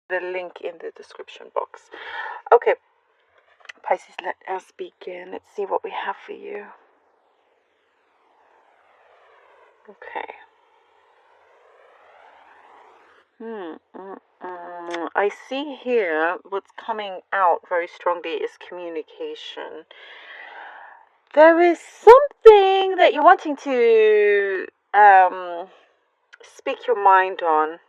the link in the description box. Okay, Pisces, let us begin. Let's see what we have for you. Okay. I see here what's coming out very strongly is communication. There is something that you're wanting to speak your mind on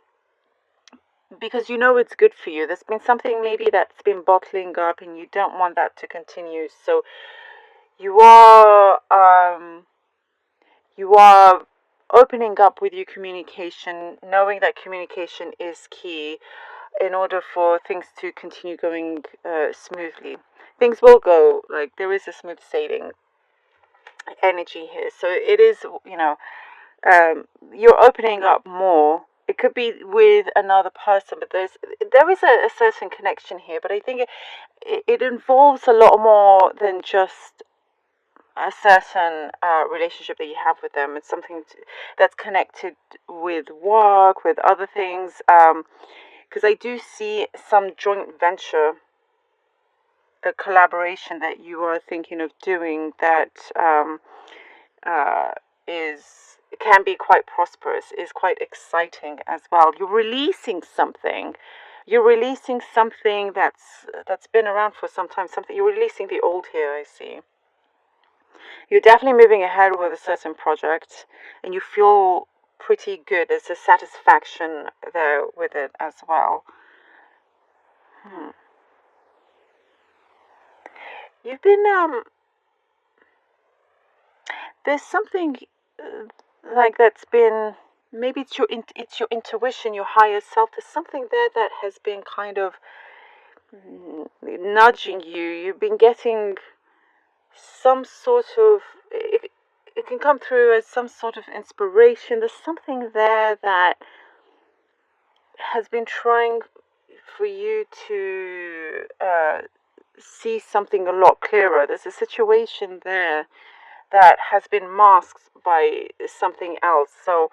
because you know it's good for you. There's been something maybe that's been bottling up and you don't want that to continue. So you are opening up with your communication, knowing that communication is key in order for things to continue going smoothly. Things will go, like, there is a smooth sailing energy here. So it is, you're opening up more. It could be with another person, but there is a certain connection here. But I think it involves a lot more than just a certain relationship that you have with them. It's something that's connected with work, with other things. Because I do see some joint venture, a collaboration that you are thinking of doing that is can be quite prosperous, is quite exciting as well. You're releasing something. You're releasing something that's been around for some time. Something you're releasing the old here. I see. You're definitely moving ahead with a certain project, and you feel pretty good. There's a satisfaction there with it as well. You've been there's something like that's been, maybe it's your intuition, your higher self. There's something there that has been kind of nudging you. You've been getting some sort of it can come through as some sort of inspiration. There's something there that has been trying for you to see something a lot clearer. There's a situation there that has been masked by something else. So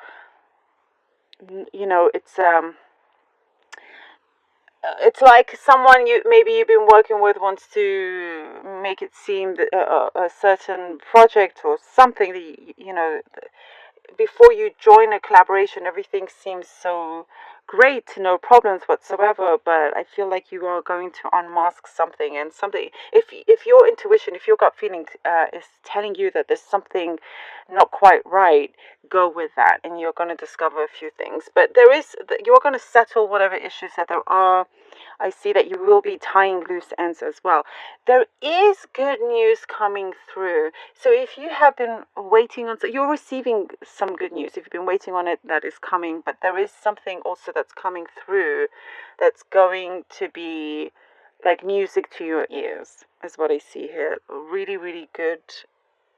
it's like someone you've been working with wants to make it seem that a certain project or something that before you join a collaboration, everything seems so great, no problems whatsoever. But I feel like you are going to unmask something, and something. If your intuition, if your gut feeling is telling you that there's something not quite right, go with that, and you're going to discover a few things. But you're going to settle whatever issues that there are. I see that you will be tying loose ends as well. There is good news coming through. So if you have been waiting on, so you're receiving some good news. If you've been waiting on it, that is coming. But there is something also that's coming through that's going to be like music to your ears, is what I see here. Really, really good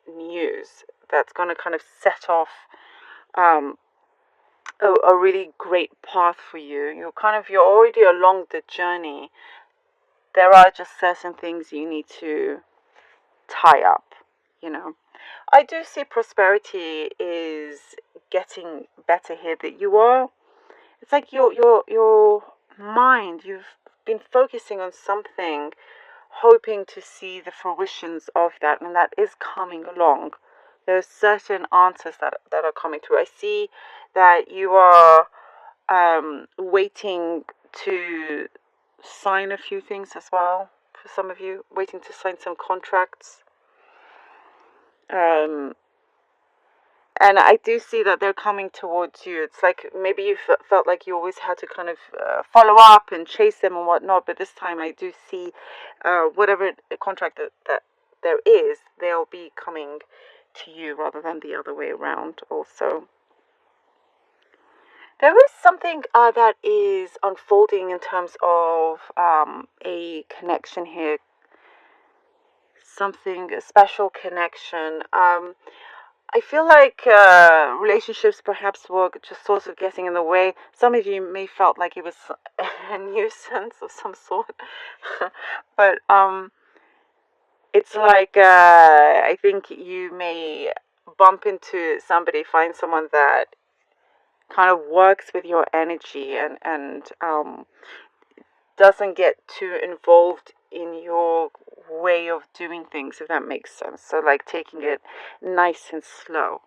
news that's going to kind of set off a really great path for you. You're already along the journey. There are just certain things you need to tie up, I do see prosperity is getting better here. That it's like your mind, you've been focusing on something, hoping to see the fruitions of that, and that is coming along. There are certain answers that are coming through. I see that you are waiting to sign a few things as well. For some of you, waiting to sign some contracts. And I do see that they're coming towards you. It's like maybe you felt like you always had to kind of follow up and chase them and whatnot, but this time I do see whatever contract that there is, they'll be coming to you rather than the other way around also. There is something that is unfolding in terms of a connection here. A special connection. I feel like relationships perhaps were just sort of getting in the way. Some of you may felt like it was a nuisance of some sort. But it's like I think you may bump into somebody, find someone that kind of works with your energy, and doesn't get too involved in your way of doing things, if that makes sense. So like taking it nice and slow.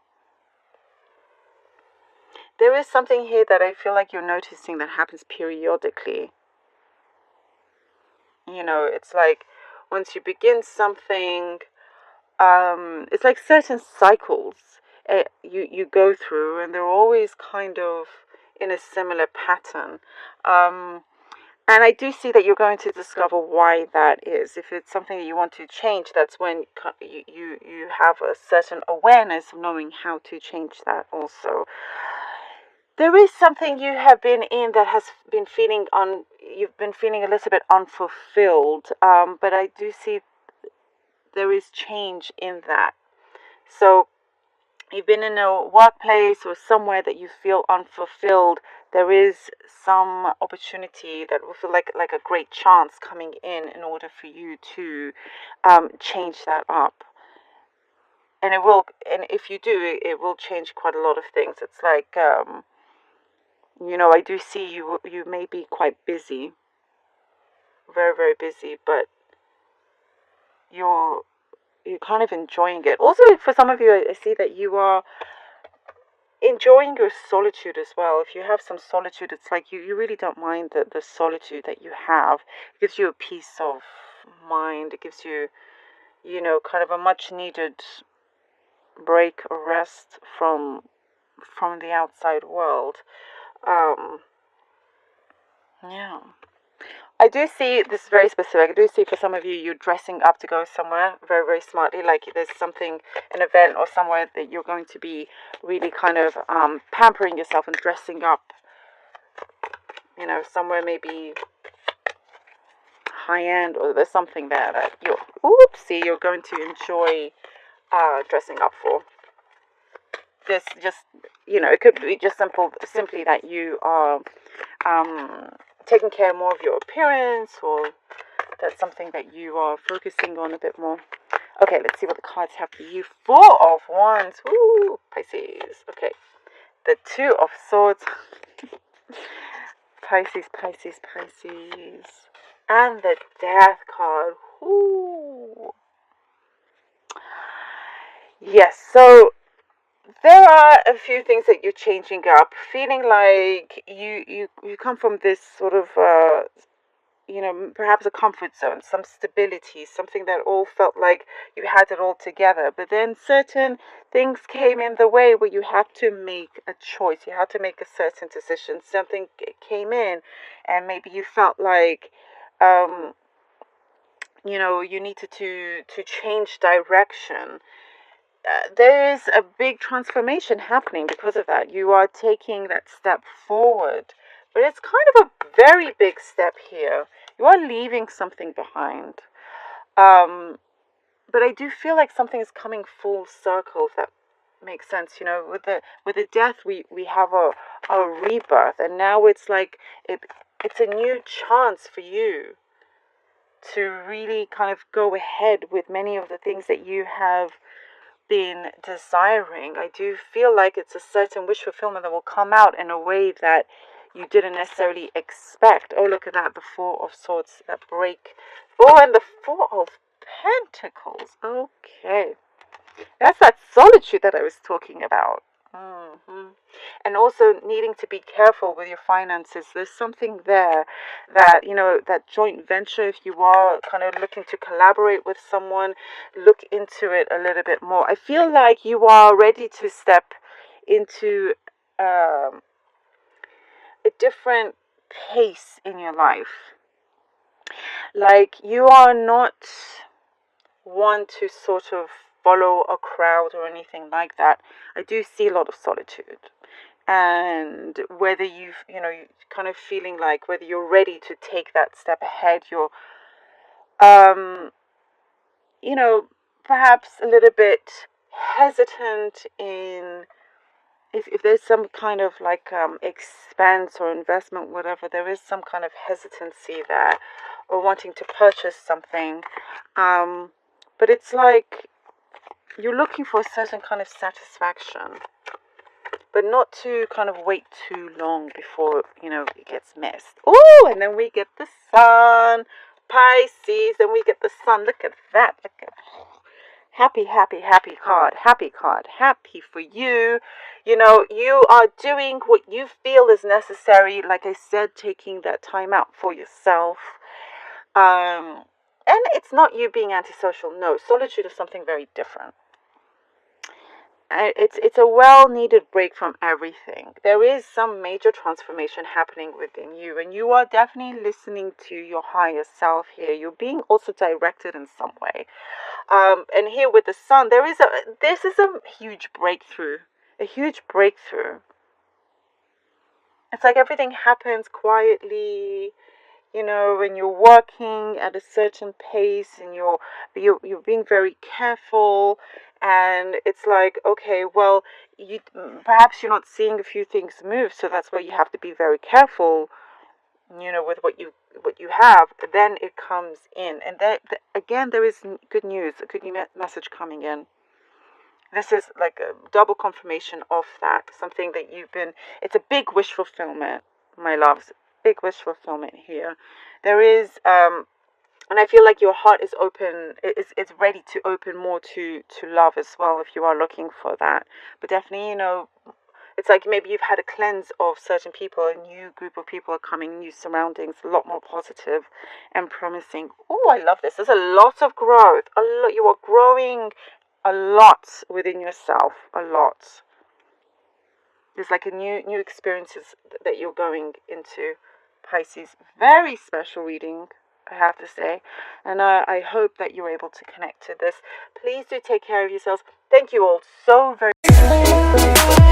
There is something here that I feel like you're noticing that happens periodically. It's like once you begin something, it's like certain cycles you go through, and they're always kind of in a similar pattern. And I do see that you're going to discover why that is. If it's something that you want to change, that's when you have a certain awareness of knowing how to change that also. There is something you have been in that has been you've been feeling a little bit unfulfilled, but I do see there is change in that. So you've been in a workplace or somewhere that you feel unfulfilled. There is some opportunity that will feel like a great chance coming in order for you to change that up. And it will, and if you do, it will change quite a lot of things. It's like, I do see you may be quite busy, very, very busy, but you're kind of enjoying it. Also, for some of you, I see that you are enjoying your solitude as well. If you have some solitude, it's like you really don't mind the solitude that you have. It gives you a peace of mind. It gives you, kind of a much needed break or rest from the outside world. Yeah. I do see this very specific. I do see for some of you, you're dressing up to go somewhere very, very smartly. Like there's something, an event or somewhere that you're going to be really kind of pampering yourself and dressing up. Somewhere maybe high end, or there's something there that you're going to enjoy dressing up for. This just, it could be just simply that you are taking care more of your appearance, or that's something that you are focusing on a bit more. Okay, let's see what the cards have for you. 4 of Wands. Woo, Pisces. Okay, the 2 of Swords. Pisces, Pisces, Pisces. And the Death card. Woo. Yes, so there are a few things that you're changing up, feeling like you come from this sort of perhaps a comfort zone, some stability, something that all felt like you had it all together. But then certain things came in the way where you had to make a choice. You had to make a certain decision. Something came in, and maybe you felt like, you needed to change direction. There is a big transformation happening because of that. You are taking that step forward, but it's kind of a very big step here. You are leaving something behind. But I do feel like something is coming full circle, if that makes sense. With the death, we have a rebirth, and now it's like it's a new chance for you to really kind of go ahead with many of the things that you have been desiring. I do feel like it's a certain wish fulfillment that will come out in a way that you didn't necessarily expect. Oh, look at that, the 4 of Swords, that break. Oh, and the 4 of Pentacles. Okay, that's that solitude that I was talking about. And also needing to be careful with your finances. There's something there that, that joint venture, if you are kind of looking to collaborate with someone, look into it a little bit more. I feel like you are ready to step into a different pace in your life. Like you are not one to sort of follow a crowd or anything like that. I do see a lot of solitude. And whether you're kind of feeling like whether you're ready to take that step ahead, you're, perhaps a little bit hesitant in, if there's some kind of like expense or investment, whatever, there is some kind of hesitancy there, or wanting to purchase something. But it's like you're looking for a certain kind of satisfaction. but not to kind of wait too long before, it gets missed. Oh, and then we get the sun, Pisces, and we get the sun. Look at that. Look at happy, happy, happy card. Happy card. Happy for you. You are doing what you feel is necessary. Like I said, taking that time out for yourself. And it's not you being antisocial. No, solitude is something very different. It's a well-needed break from everything. There is some major transformation happening within you, and you are definitely listening to your higher self here. You're being also directed in some way. And here with the sun, this is a huge breakthrough. A huge breakthrough. It's like everything happens quietly, when you're working at a certain pace and you're being very careful, and it's like, okay, well, you perhaps you're not seeing a few things move, so that's why you have to be very careful, with what you have. Then it comes in, and again, there is good news, a good message coming in. This is like a double confirmation of that, something that it's a big wish fulfillment, my loves. Big wish fulfillment here. There is, and I feel like your heart is open. It's ready to open more to love as well, if you are looking for that. But definitely, it's like maybe you've had a cleanse of certain people. A new group of people are coming, new surroundings, a lot more positive and promising. Oh, I love this. There's a lot of growth. You are growing a lot within yourself. A lot. There's like a new experiences that you're going into, Pisces. Very special reading, I have to say. And I hope that you're able to connect to this. Please do take care of yourselves. Thank you all so very much.